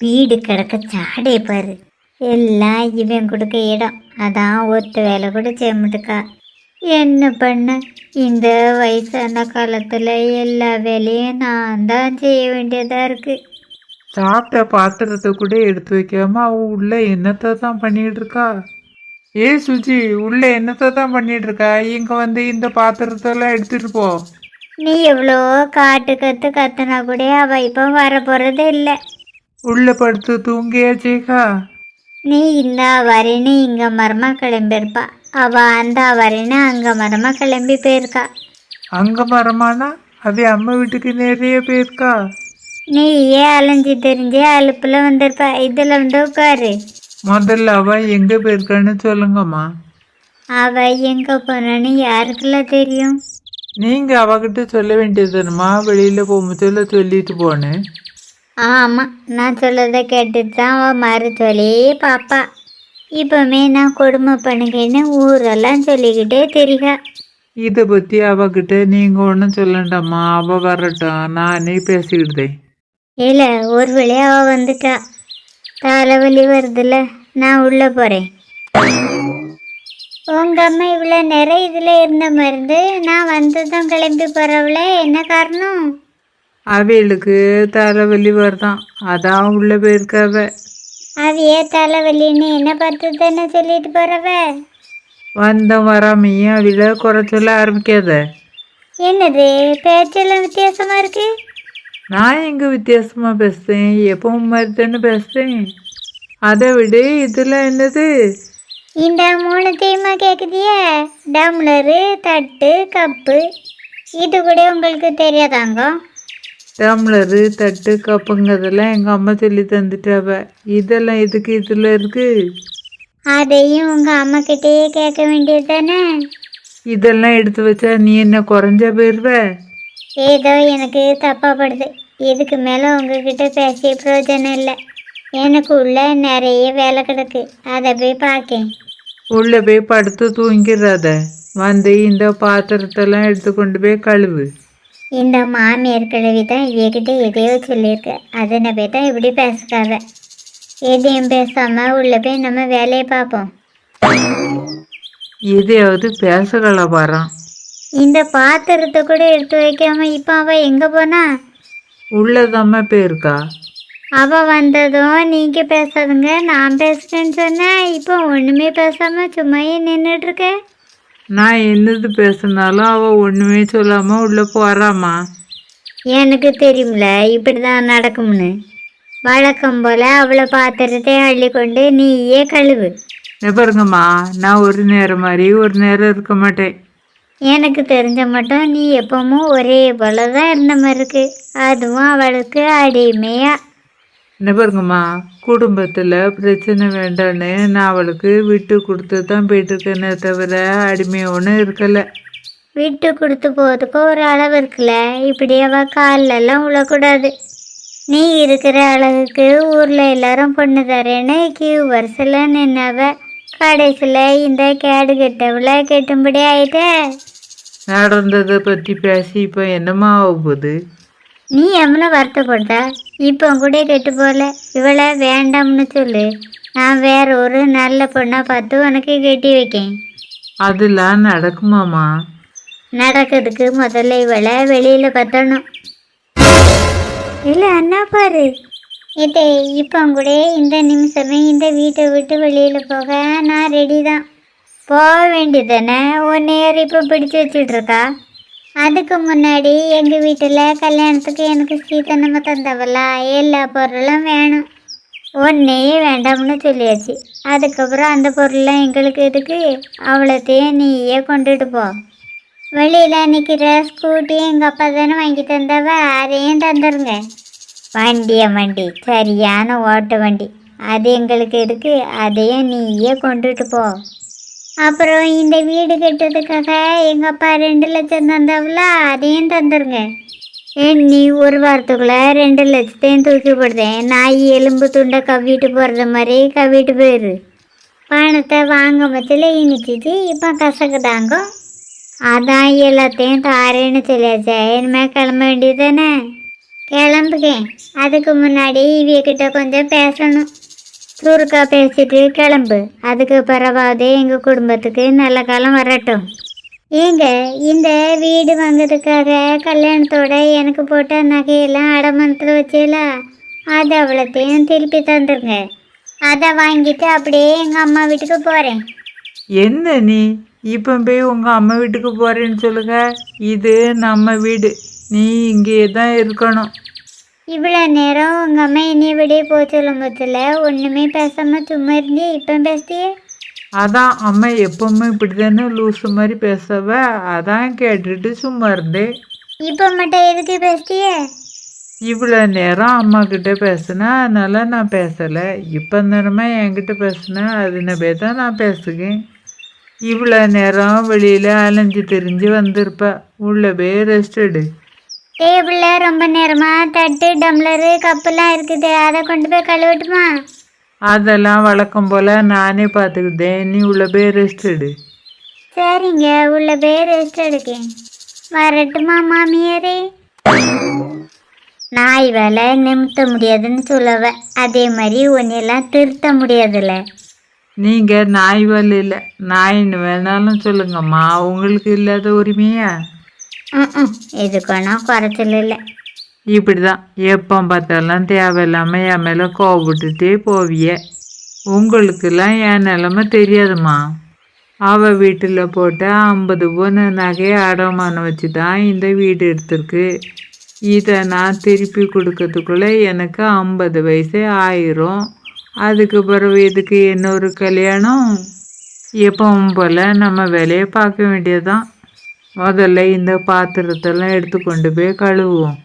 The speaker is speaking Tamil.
வீடு கிடக்க சாடே பாரு. எல்லாம் இவன் கொடுக்க இடம். அதான் ஒத்த வேலை கூட செய்ய மாட்டுக்கா. என்ன பண்ண, இந்த வயசான காலத்தில் எல்லா வேலையும் நான் தான் செய்ய வேண்டியதாக இருக்கு. சாப்பிட்ட பாத்திரத்தை கூட எடுத்து வைக்காம அவ உள்ள என்னத்தை தான் பண்ணிட்டு இருக்கா? ஏ சுஜி, உள்ள என்னத்தை தான் பண்ணிட்டு இருக்கா? இங்க வந்து இந்த பாத்திரத்தெல்லாம் எடுத்துட்டு போ. நீ எவ்வளோ காட்டு கத்து கத்துனா கூட அவ இப்போ வர போகிறதே இல்லை. உள்ள படுத்து தூங்கியாச்சேக்கா? நீ இந்த வரேன்னு இங்கே மரமாக கிளம்பியிருப்பா. அவள் அந்த வரேன்னு அங்கே மரமாக கிளம்பி போயிருக்கா. அங்க மரமானா அவ அம்மா வீட்டுக்கு நிறைய போயிருக்கா. நீ ஏன் அலைஞ்சி தெரிஞ்சு அலுப்புல வந்திருப்ப. இதில் வந்து உட்காரு. முதல்ல அவ எங்க போயிருக்கான்னு சொல்லுங்கம்மா. அவ எங்கே போனான்னு யாருக்கெல்லாம் தெரியும்? நீங்க அவகிட்ட சொல்ல வேண்டியதுமா, வெளியில போகும்போது சொல்லிட்டு போனேன். ஆமாம், நான் சொல்லதை கேட்டுட்டு தான் அவள் மறு சொல்லி பாப்பா. இப்போமே நான் கொடுமை பண்ணுங்கன்னு ஊரெல்லாம் சொல்லிக்கிட்டே தெரியா. இதை பத்தி அவகிட்ட நீங்க ஒன்றும் சொல்லண்டாம்மா. அவ வரட்டும், நானே பேசிக்கிட்டேன். இல்லை, ஒரு வழி அவள் வந்துட்டா. தலைவலி வருதுல்ல, நான் உள்ளே போகிறேன். உங்கள் அம்மா இவ்வளோ நிறைய இதில் இருந்த மருந்து நான் வந்ததும் கிளம்பி போகிறவள என்ன காரணம்? அவளுக்கு தலைவலி வருதான், அதான் உள்ள போயிருக்காவ. அவையே தலைவலின்னு என்ன பார்த்து தானே சொல்லிட்டு போகிறவ. வந்த வராமையும் அவளை குறை சொல்ல ஆரம்பிக்காத. என்னது பேச்செல்லாம் வித்தியாசமாக இருக்கு? நான் எங்க வித்தியாசமா பேசுறேன்? எப்பவும் மாதிரி தானே பேசுறேன். அதை விட இதுல என்னது? இந்த மூணு தீமா கேட்குதியே, டம்ளரு, தட்டு, கப்பு, இது கூட உங்களுக்கு தெரியாதாங்க? டம்ளரு, தட்டு, கப்புங்கிறதெல்லாம் எங்கள் அம்மா சொல்லி தந்துட்டாவ. இதெல்லாம் எதுக்கு இதில் இருக்கு? அதையும் உங்கள் அம்மா கிட்டேயே கேட்க வேண்டியது தானே. இதெல்லாம் எடுத்து வச்சா நீ என்ன குறைஞ்சா போயிடுவ? ஏதோ எனக்கு தப்பாப்படுது. இதுக்கு மேலே உங்ககிட்ட பேசிய பிரயோஜனம் இல்லை. எனக்கு உள்ள நிறைய வேலை கிடக்கு, அதை போய் பார்க்கேன். உள்ள போய் படுத்து தூங்கிடாத. வந்து இந்த பாத்திரத்தெல்லாம் எடுத்து கொண்டு போய் கழுவு. இந்த மாமியார் கிழவி தான் இவகிட்ட எதையோ சொல்லியிருக்கு. அதனை போய் தான் இப்படி பேசுக்காத. எதையும் பேசாமல் உள்ள போய் நம்ம வேலையை பார்ப்போம். எதையாவது பேசல வரான். இந்த பாத்திரத்தை கூட எடுத்து வைக்காம இப்போ அவள் எங்கே போனா? உள்ளதாம்மா போயிருக்கா. அவள் வந்ததும் நீங்கள் பேசாதுங்க நான் பேசுகிறேன்னு சொன்னேன். இப்போ ஒன்றுமே பேசாமல் சும்மாயே நின்றுட்டுருக்க. நான் என்னது பேசினாலும் அவள் ஒன்றுமே சொல்லாமல் உள்ளே போகிறாம்மா. எனக்கு தெரியும்ல இப்படி தான் நடக்கும்னு. வழக்கம் போல் அவளை பாத்திரத்தை அள்ளி கொண்டு நீயே கழுவு. பாருங்கம்மா, நான் ஒரு நேரம் மாதிரி ஒரு நேரம் இருக்க மாட்டேன். எனக்கு தெரிஞ்ச மட்டும் நீ எப்பவும் ஒரே போல தான் இருந்த மாதிரி இருக்கு. அதுவும் அவளுக்கு அடிமையா. என்ன பாருங்கம்மா, குடும்பத்தில் பிரச்சனை வேண்டான்னு நான் அவளுக்கு விட்டு கொடுத்து தான் போயிட்டுருக்கேனே தவிர அடிமையை ஒன்றும் இருக்கலை. விட்டு கொடுத்து போகிறதுக்கு ஒரு அளவு இருக்குல்ல. இப்படி அவள் காலெல்லாம் விழக்கூடாது. நீ இருக்கிற அளவுக்கு ஊரில் எல்லாரும் பொண்ணு தரேன்னு கியூ வரிசையில் நின்னவ கடைசியில் இந்த கேடு கெட்டவள கெட்டும்படி ஆயிட்ட. நடந்ததை பற்றி பேசி இப்போ என்னம்மா ஆக போகுது? நீ எவ்வளோ வருத்தப்பட்ட? இப்போ கூட கெட்டு போகல. இவளை வேண்டாம்னு சொல்லு, நான் வேற ஒரு நல்ல பொண்ணை பார்த்து உனக்கு கட்டி வைக்கேன். அதெல்லாம் நடக்குமாம்மா? நடக்கிறதுக்கு முதல்ல இவளை வெளியில் பற்றணும். இல்லை அண்ணா பாரு, இதே இப்போ கூட இந்த நிமிஷமே இந்த வீட்டை விட்டு வெளியில் போக நான் ரெடி தான். போக வேண்டியதானே? ஒன் இயர் இப்போ பிடிச்சி வச்சுட்ருக்கா. அதுக்கு முன்னாடி எங்கள் வீட்டில் கல்யாணத்துக்கு எனக்கு சீதனமாக தந்தவளா எல்லா பொருளும் வேணும். ஒன்றையே வேண்டாம்னு சொல்லியாச்சு. அதுக்கப்புறம் அந்த பொருள்லாம் எங்களுக்கு எதுக்கு? அவ்வளோத்தையும் நீயே கொண்டுட்டு போ. வெளியில் நிற்கிற ஸ்கூட்டி எங்கள் அப்பா தானே வாங்கி தந்தவ, அதையும் தந்துடுங்க. வண்டி சரியான ஓட்ட வண்டி, அது எங்களுக்கு எதுக்கு? அதையும் நீயே கொண்டுட்டு போ. அப்புறம் இந்த வீடு கட்டுறதுக்காக எங்கள் அப்பா 2 லட்சம் தந்தவளா, அதையும் தந்துடுங்க. நீ ஒரு வாரத்துக்குள்ளே 2 லட்சத்தையும் தூக்கி போடுதேன். நாய் எலும்பு துண்டை கவ்விட்டு போகிறது மாதிரி கவ்விட்டு போயிரு. பணத்தை வாங்க பட்சத்தில் இனிச்சிச்சு, இப்போ கசக்குதாங்க. அதான் எல்லாத்தையும் தாரேன்னு சொல்லியாச்சே. இனிமேல் கிளம்ப வேண்டியது தானே. கிளம்புகேன். அதுக்கு முன்னாடி இவியக்கிட்ட கொஞ்சம் பேசணும். சுருக்கா பேசிட்டு கிளம்பு. அதுக்கு பிறவாதே எங்கள் குடும்பத்துக்கு நல்ல காலம் வரட்டும். ஏங்க, இந்த வீடு வாங்கிறதுக்காக கல்யாணத்தோட எனக்கு போட்ட நகையெல்லாம் அடமானத்தில் வச்சேல, அது அவ்வளோத்தையும் திருப்பி தந்துருங்க. அதை வாங்கிட்டு அப்படியே எங்கள் அம்மா வீட்டுக்கு போகிறேன். என்ன நீ இப்போ போய் உங்கள் அம்மா வீட்டுக்கு போகிறேன்னு சொல்லுங்க? இது நம்ம வீடு, நீ இங்கே தான் இருக்கணும். இவ்வளோ நேரம் உங்கள் அம்மா என்னைய விட போக சொல்லும் போதில் ஒன்றுமே பேசாமல் சும்மா இருந்தே இப்போ பேசியே. அதான் அம்மா எப்பவுமே இப்படி தானே லூசு மாதிரி பேசவ, அதான் கேட்டுட்டு சும்மா இருந்தேன். இப்போ மட்டும் எதுக்கு பேசியே? இவ்வளோ நேரம் அம்மா கிட்ட பேசுனா அதனால நான் பேசலை. இப்போ நேரமா என்கிட்ட பேசுனா அதுனவே தான் நான் பேசுகிறேன். இவ்வளோ நேரம் வெளியில் அலைஞ்சு திரிஞ்சு வந்திருப்ப, உள்ள போய் ரெஸ்ட் எடு. டேபிளில் ரொம்ப நேரமாக தட்டு டம்ளரு கப்பெல்லாம் இருக்குது, அதை கொண்டு போய் கழுவட்டுமா? அதெல்லாம் வழக்கம் போல் நானே பார்த்துக்கிட்டேன், நீ உள்ள போய் ரெஸ்ட் எடு. சரிங்க, உள்ள போய் ரெஸ்ட் எடுக்கேன். வரட்டுமா மாமியாரே? நாய் வேலை நிமித்த முடியாதுன்னு சொல்லுவ, அதே மாதிரி ஒன்னெல்லாம் திருத்த முடியாதுல்ல. நீங்கள் நாய் வேலை இல்லை, நாயின்னு வேணாலும் சொல்லுங்கம்மா, உங்களுக்கு இல்லாத உரிமையா? இதுக்கான குறைச்சல் இல்லை. இப்படி தான் எப்போ பார்த்தாலும் தேவையில்லாமல் என் மேலே கோவப்பட்டுட்டே போவிய. உங்களுக்கெல்லாம் என் நிலமை தெரியாதுமா. அவள் வீட்டில் போட்ட 50 பவுன் நகையை அடமானம் வச்சு தான் இந்த வீடு எடுத்திருக்கு. இதை நான் திருப்பி கொடுக்கறதுக்குள்ளே எனக்கு 50 வயசே ஆயிரும். அதுக்கு பிறகு இதுக்கு இன்னொரு கல்யாணம்? எப்பவும் போல் நம்ம வேலையை பார்க்க வேண்டியதுதான். முதல்ல இந்த பாத்திரத்தெல்லாம் எடுத்து கொண்டு போய் கழுவுவோம்.